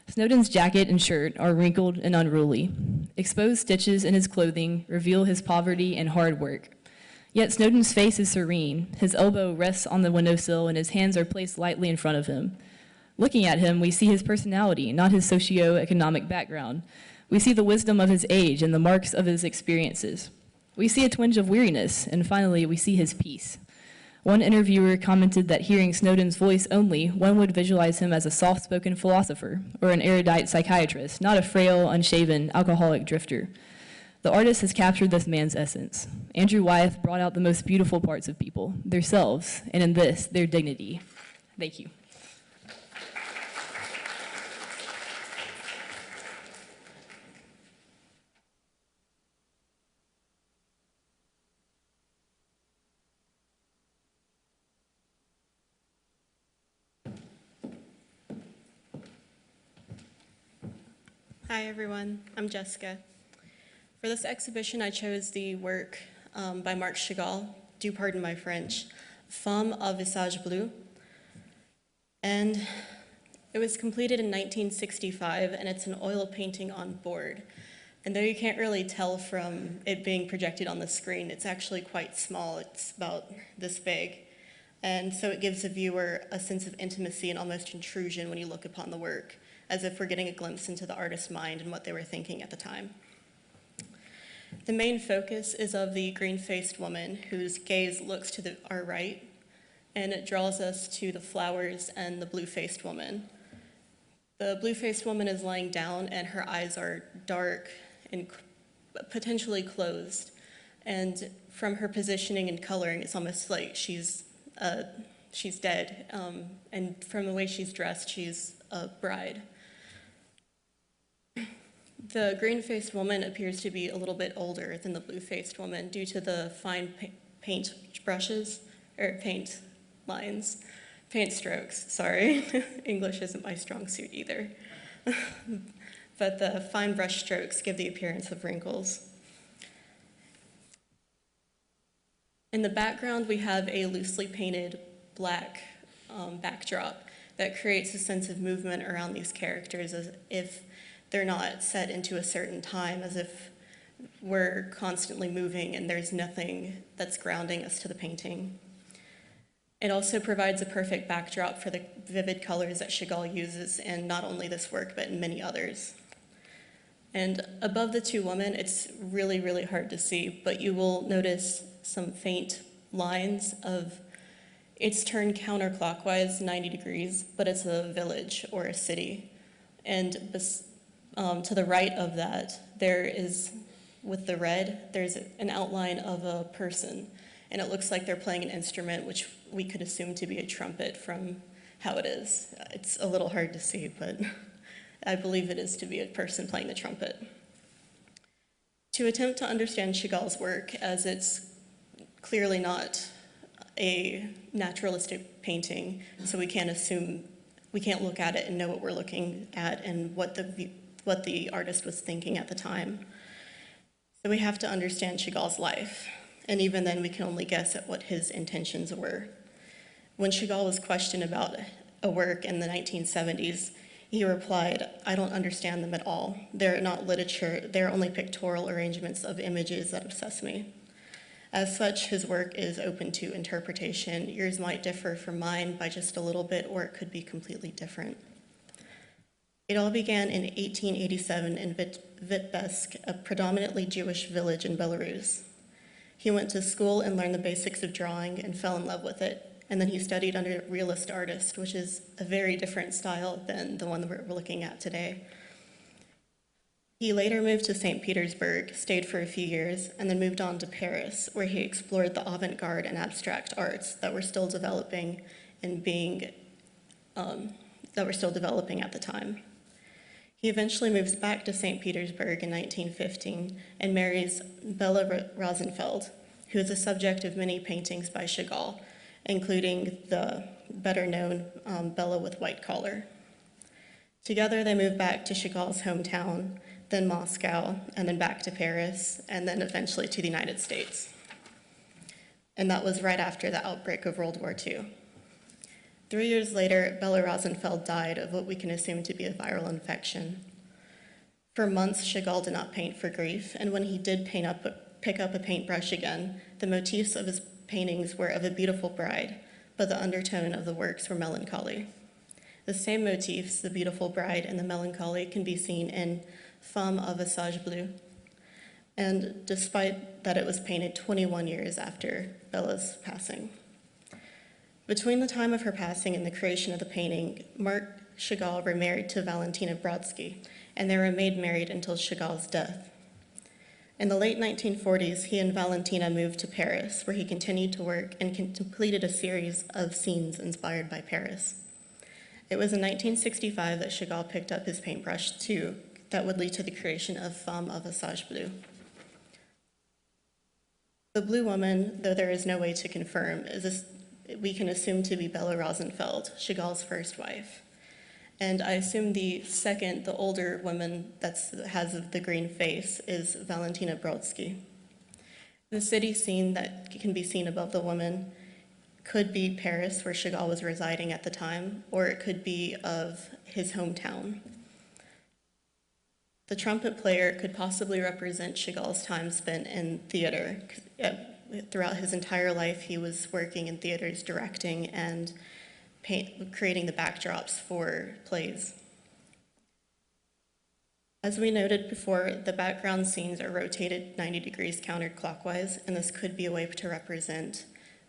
Speaker 18: Snowden's jacket and shirt are wrinkled and unruly. Exposed stitches in his clothing reveal his poverty and hard work. Yet Snowden's face is serene. His elbow rests on the windowsill and his hands are placed lightly in front of him. Looking at him, we see his personality, not his socioeconomic background. We see the wisdom of his age and the marks of his experiences. We see a twinge of weariness, and finally, we see his peace. One interviewer commented that hearing Snowden's voice only, one would visualize him as a soft-spoken philosopher or an erudite psychiatrist, not a frail, unshaven, alcoholic drifter. The artist has captured this man's essence. Andrew Wyeth brought out the most beautiful parts of people, their selves, and in this, their dignity. Thank you.
Speaker 19: Hi everyone, I'm Jessica. For this exhibition, I chose the work by Marc Chagall, do pardon my French, Femme à visage bleu. And it was completed in 1965, and it's an oil painting on board. And though you can't really tell from it being projected on the screen, it's actually quite small. It's about this big. And so it gives the viewer a sense of intimacy and almost intrusion when you look upon the work, as if we're getting a glimpse into the artist's mind and what they were thinking at the time. The main focus is of the green-faced woman whose gaze looks to our right, and it draws us to the flowers and the blue-faced woman. The blue-faced woman is lying down and her eyes are dark and potentially closed. And from her positioning and coloring, it's almost like she's dead. And from the way she's dressed, she's a bride. The green-faced woman appears to be a little bit older than the blue-faced woman due to the fine paint brushes, or paint lines, paint strokes, sorry. English isn't my strong suit either. But the fine brush strokes give the appearance of wrinkles. In the background, we have a loosely painted black backdrop that creates a sense of movement around these characters as if they're not set into a certain time, as if we're constantly moving and there's nothing that's grounding us to the painting. It also provides a perfect backdrop for the vivid colors that Chagall uses in not only this work, but in many others. And above the two women, it's really, really hard to see, but you will notice some faint lines of, it's turned counterclockwise 90 degrees, but it's a village or a city. And to the right of that, there is, with the red, there's an outline of a person, and it looks like they're playing an instrument, which we could assume to be a trumpet from how it is. It's a little hard to see, but I believe it is to be a person playing the trumpet. To attempt to understand Chagall's work, as it's clearly not a naturalistic painting, so we can't look at it and know what we're looking at and what the artist was thinking at the time. So we have to understand Chagall's life, and even then we can only guess at what his intentions were. When Chagall was questioned about a work in the 1970s, he replied, "I don't understand them at all. They're not literature, they're only pictorial arrangements of images that obsess me." As such, his work is open to interpretation. Yours might differ from mine by just a little bit, or it could be completely different. It all began in 1887 in Vitebsk, a predominantly Jewish village in Belarus. He went to school and learned the basics of drawing and fell in love with it, and then he studied under a realist artist, which is a very different style than the one that we're looking at today. He later moved to St. Petersburg, stayed for a few years, and then moved on to Paris, where he explored the avant-garde and abstract arts that were still developing at the time. He eventually moves back to St. Petersburg in 1915 and marries Bella Rosenfeld, who is the subject of many paintings by Chagall, including the better-known Bella with White Collar. Together, they move back to Chagall's hometown, then Moscow, and then back to Paris, and then eventually to the United States. And that was right after the outbreak of World War II. 3 years later, Bella Rosenfeld died of what we can assume to be a viral infection. For months, Chagall did not paint for grief, and when he did pick up a paintbrush again, the motifs of his paintings were of a beautiful bride, but the undertone of the works were melancholy. The same motifs, the beautiful bride and the melancholy, can be seen in Femme of a Sage Bleu, and despite that it was painted 21 years after Bella's passing. Between the time of her passing and the creation of the painting, Marc Chagall remarried to Valentina Brodsky, and they remained married until Chagall's death. In the late 1940s, he and Valentina moved to Paris, where he continued to work and completed a series of scenes inspired by Paris. It was in 1965 that Chagall picked up his paintbrush too, that would lead to the creation of Femme of a Sage Bleu. The blue woman, though there is no way to confirm, we can assume to be Bella Rosenfeld, Chagall's first wife. And I assume the second, the older woman that has the green face, is Valentina Brodsky. The city scene that can be seen above the woman could be Paris, where Chagall was residing at the time, or it could be of his hometown. The trumpet player could possibly represent Chagall's time spent in theater. Throughout his entire life, he was working in theaters, directing and creating the backdrops for plays. As we noted before, the background scenes are rotated 90 degrees counterclockwise, and this could be a way to represent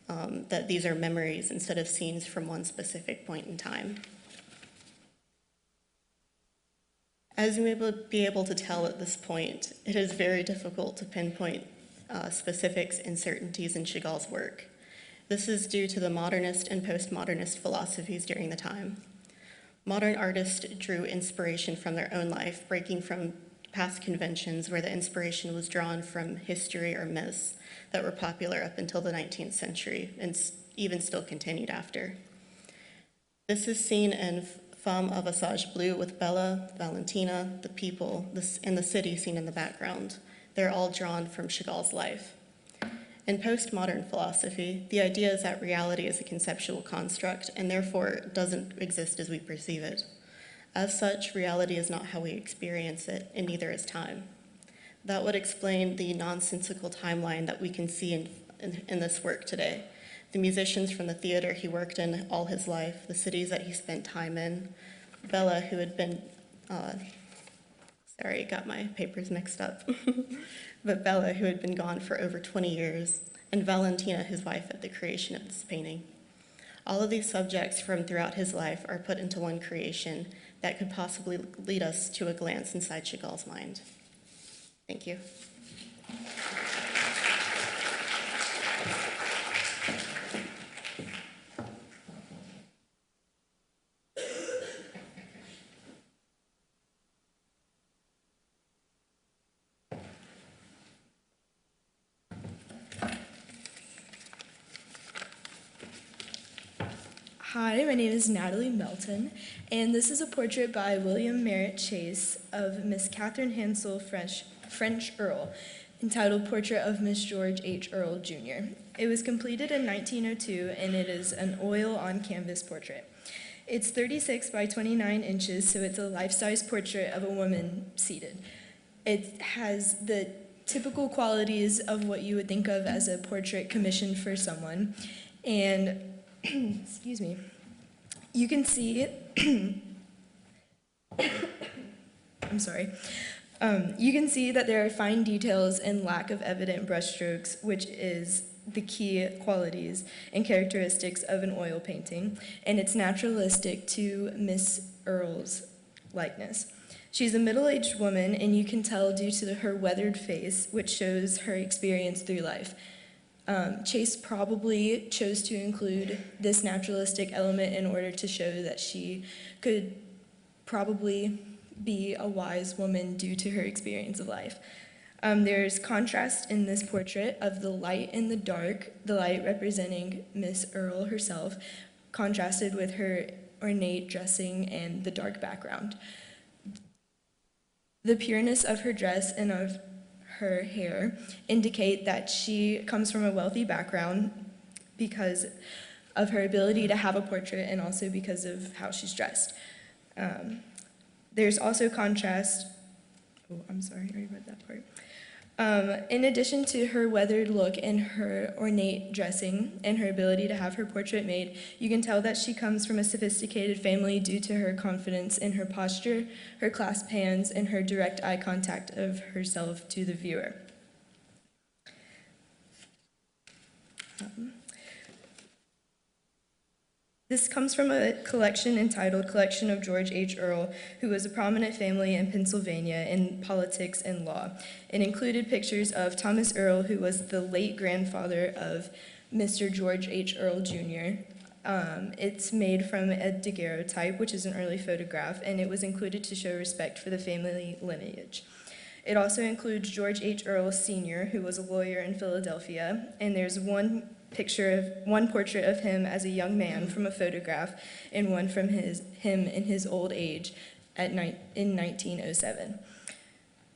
Speaker 19: that these are memories instead of scenes from one specific point in time. As you may be able to tell at this point, it is very difficult to pinpoint specifics and certainties in Chagall's work. This is due to the modernist and postmodernist philosophies during the time. Modern artists drew inspiration from their own life, breaking from past conventions where the inspiration was drawn from history or myths that were popular up until the 19th century and even still continued after. This is seen in Femme of a Sage Bleu with Bella, Valentina, the people, and the city seen in the background. They're all drawn from Chagall's life. In postmodern philosophy, the idea is that reality is a conceptual construct and therefore doesn't exist as we perceive it. As such, reality is not how we experience it, and neither is time. That would explain the nonsensical timeline that we can see in this work today. The musicians from the theater he worked in all his life, the cities that he spent time in, Bella, who had been, sorry, got my papers mixed up, but Bella, who had been gone for over 20 years, and Valentina, his wife at the creation of this painting. All of these subjects from throughout his life are put into one creation that could possibly lead us to a glance inside Chagall's mind. Thank you.
Speaker 14: Hi, my name is Natalie Melton, and this is a portrait by William Merritt Chase of Miss Catherine Hansel French Earl, entitled Portrait of Miss George H. Earl, Jr. It was completed in 1902, and it is an oil on canvas portrait. It's 36 by 29 inches, so it's a life-size portrait of a woman seated. It has the typical qualities of what you would think of as a portrait commissioned for someone, and excuse me, you can see, I'm sorry, you can see that there are fine details and lack of evident brushstrokes, which is the key qualities and characteristics of an oil painting, and it's naturalistic to Miss Earl's likeness. She's a middle-aged woman, and you can tell due to her weathered face, which shows her experience through life. Chase probably chose to include this naturalistic element in order to show that she could probably be a wise woman due to her experience of life. There's contrast in this portrait of the light and the dark, the light representing Miss Earl herself, contrasted with her ornate dressing and the dark background. The pureness of her dress and of her hair indicate that she comes from a wealthy background because of her ability to have a portrait and also because of how she's dressed. There's also contrast. Oh, I'm sorry, I already read that part. In addition to her weathered look and her ornate dressing and her ability to have her portrait made, you can tell that she comes from a sophisticated family due to her confidence in her posture, her clasped hands, and her direct eye contact of herself to the viewer. This comes from a collection entitled Collection of George H. Earl, who was a prominent family in Pennsylvania in politics and law. It included pictures of Thomas Earl, who was the late grandfather of Mr. George H. Earl Jr. It's made from a daguerreotype, which is an early photograph, and it was included to show respect for the family lineage. It also includes George H. Earl Sr., who was a lawyer in Philadelphia, and there's one portrait of him as a young man from a photograph, and one from him in his old age in 1907.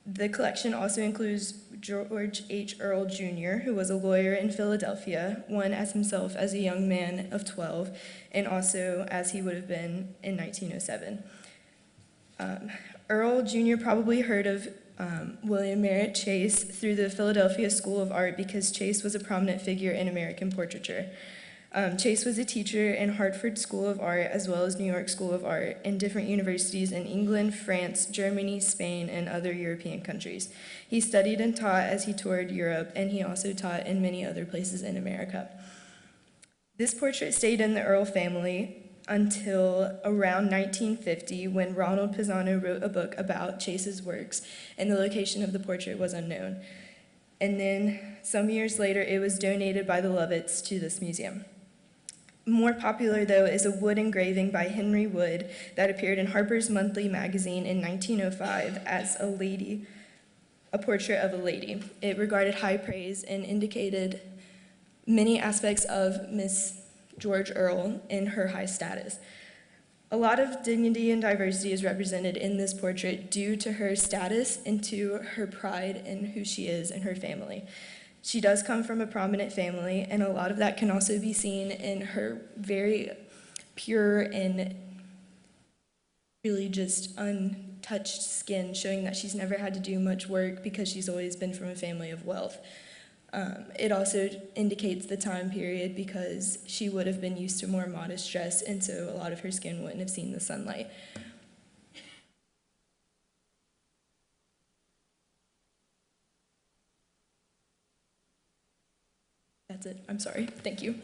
Speaker 14: The collection also includes George H. Earl Jr., who was a lawyer in Philadelphia, one as himself as a young man of 12, and also as he would have been in 1907. Earl Jr. probably heard of William Merritt Chase through the Philadelphia School of Art because Chase was a prominent figure in American portraiture. Chase was a teacher in Hartford School of Art as well as New York School of Art and different universities in England, France, Germany, Spain, and other European countries. He studied and taught as he toured Europe, and he also taught in many other places in America. This portrait stayed in the Earl family until around 1950 when Ronald Pisano wrote a book about Chase's works, and the location of the portrait was unknown. And then some years later, it was donated by the Lovetts to this museum. More popular, though, is a wood engraving by Henry Wood that appeared in Harper's Monthly magazine in 1905 as a portrait of a lady. It regarded high praise and indicated many aspects of Miss George Earl in her high status. A lot of dignity and diversity is represented in this portrait due to her status and to her pride in who she is and her family. She does come from a prominent family, and a lot of that can also be seen in her very pure and really just untouched skin, showing that she's never had to do much work because she's always been from a family of wealth. It also indicates the time period because she would have been used to more modest dress, and so a lot of her skin wouldn't have seen the sunlight. That's it. I'm sorry. Thank you.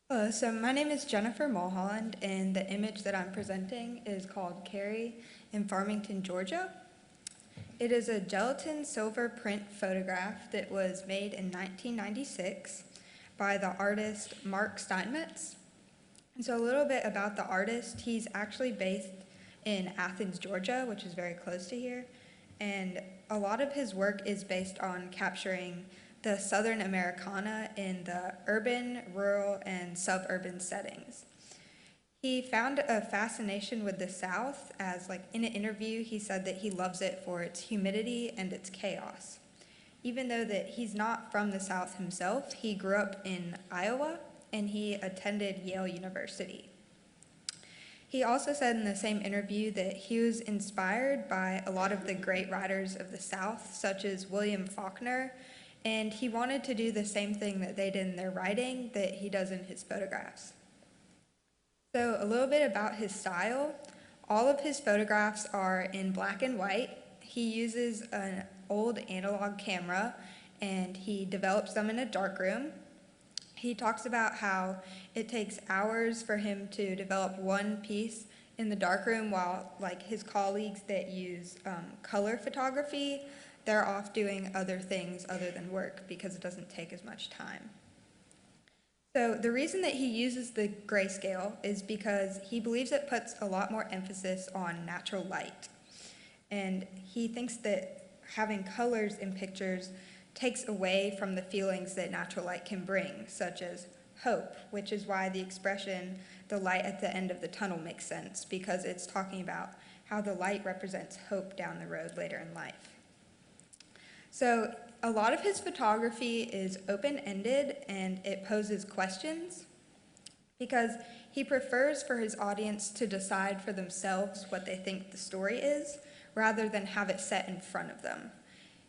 Speaker 20: Hello, so my name is Jennifer Mulholland, and the image that I'm presenting is called Carrie in Farmington, Georgia. It is a gelatin silver print photograph that was made in 1996 by the artist Mark Steinmetz. And so a little bit about the artist. He's actually based in Athens, Georgia, which is very close to here. And a lot of his work is based on capturing the Southern Americana in the urban, rural, and suburban settings. He found a fascination with the South as, like, in an interview, he said that he loves it for its humidity and its chaos. Even though that he's not from the South himself, he grew up in Iowa, and he attended Yale University. He also said in the same interview that he was inspired by a lot of the great writers of the South, such as William Faulkner, and he wanted to do the same thing that they did in their writing that he does in his photographs. So a little bit about his style. All of his photographs are in black and white. He uses an old analog camera, and he develops them in a darkroom. He talks about how it takes hours for him to develop one piece in the darkroom, while, like, his colleagues that use color photography, they're off doing other things other than work because it doesn't take as much time. So the reason that he uses the grayscale is because he believes it puts a lot more emphasis on natural light. And he thinks that having colors in pictures takes away from the feelings that natural light can bring, such as hope, which is why the expression, the light at the end of the tunnel, makes sense, because it's talking about how the light represents hope down the road later in life. So a lot of his photography is open-ended and it poses questions because he prefers for his audience to decide for themselves what they think the story is rather than have it set in front of them.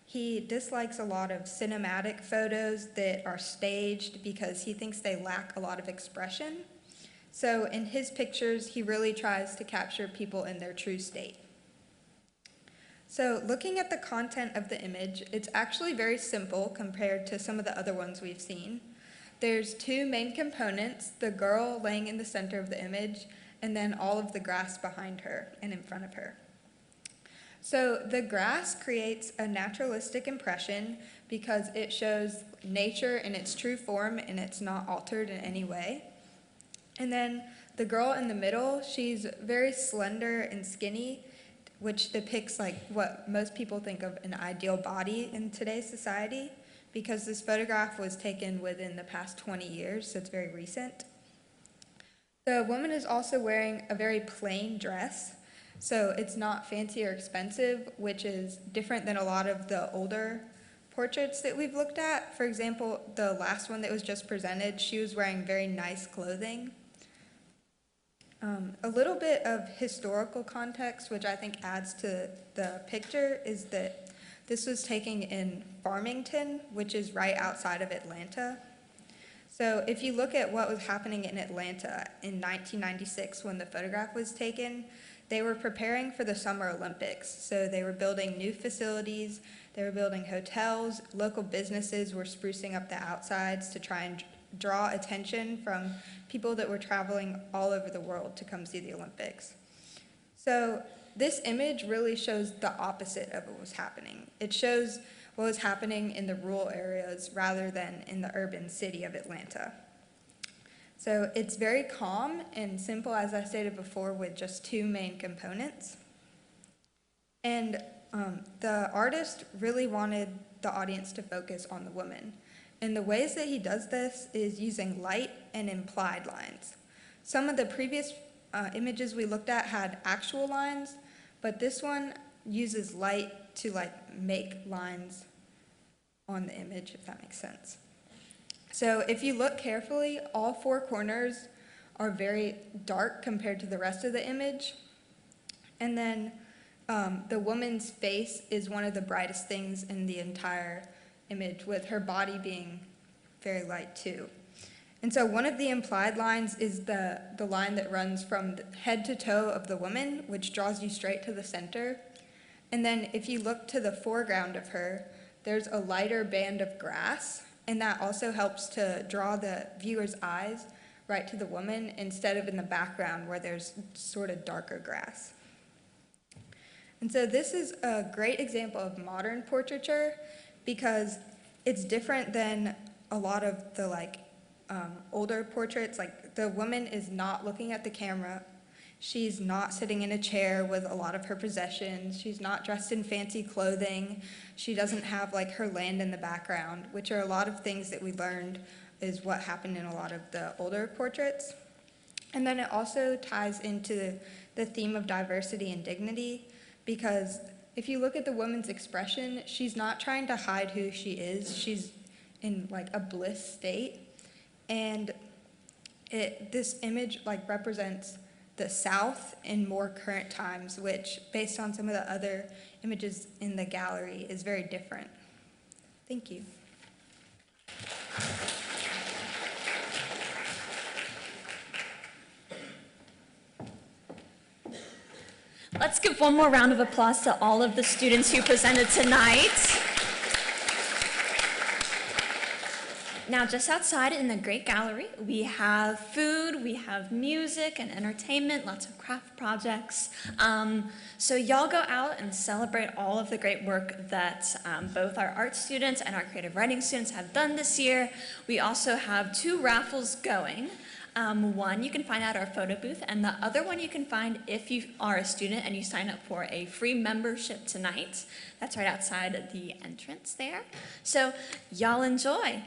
Speaker 20: He dislikes a lot of cinematic photos that are staged because he thinks they lack a lot of expression. So in his pictures, he really tries to capture people in their true state. So looking at the content of the image, it's actually very simple compared to some of the other ones we've seen. There's two main components, the girl laying in the center of the image, and then all of the grass behind her and in front of her. So the grass creates a naturalistic impression because it shows nature in its true form and it's not altered in any way. And then the girl in the middle, she's very slender and skinny, which depicts like what most people think of an ideal body in today's society, because this photograph was taken within the past 20 years, so it's very recent. The woman is also wearing a very plain dress, so it's not fancy or expensive, which is different than a lot of the older portraits that we've looked at. For example, the last one that was just presented, she was wearing very nice clothing. A little bit of historical context, which I think adds to the picture, is that this was taken in Farmington, which is right outside of Atlanta. So if you look at what was happening in Atlanta in 1996 when the photograph was taken, they were preparing for the Summer Olympics. So they were building new facilities, they were building hotels, local businesses were sprucing up the outsides to try and draw attention from people that were traveling all over the world to come see the Olympics. So this image really shows the opposite of what was happening. It shows what was happening in the rural areas rather than in the urban city of Atlanta. So it's very calm and simple, as I stated before, with just two main components. And the artist really wanted the audience to focus on the woman. And the ways that he does this is using light and implied lines. Some of the previous images we looked at had actual lines, but this one uses light to make lines on the image, if that makes sense. So if you look carefully, all four corners are very dark compared to the rest of the image. And then the woman's face is one of the brightest things in the entire image, with her body being very light too. And so one of the implied lines is the line that runs from the head to toe of the woman, which draws you straight to the center. And then if you look to the foreground of her, there's a lighter band of grass, and that also helps to draw the viewer's eyes right to the woman instead of in the background where there's sort of darker grass. And so this is a great example of modern portraiture because it's different than a lot of the older portraits. Like the woman is not looking at the camera. She's not sitting in a chair with a lot of her possessions. She's not dressed in fancy clothing. She doesn't have her land in the background, which are a lot of things that we learned is what happened in a lot of the older portraits. And then it also ties into the theme of diversity and dignity, because if you look at the woman's expression, she's not trying to hide who she is. She's in a bliss state. And this image represents the South in more current times, which based on some of the other images in the gallery is very different. Thank you.
Speaker 1: Let's give one more round of applause to all of the students who presented tonight. Now, just outside in the great gallery, we have food, we have music and entertainment, lots of craft projects. So y'all go out and celebrate all of the great work that both our art students and our creative writing students have done this year. We also have 2 raffles going.
Speaker 21: One you can find at our photo booth, and the other one you can find if you are a student and you sign up for a free membership tonight. That's right outside the entrance there. So y'all enjoy.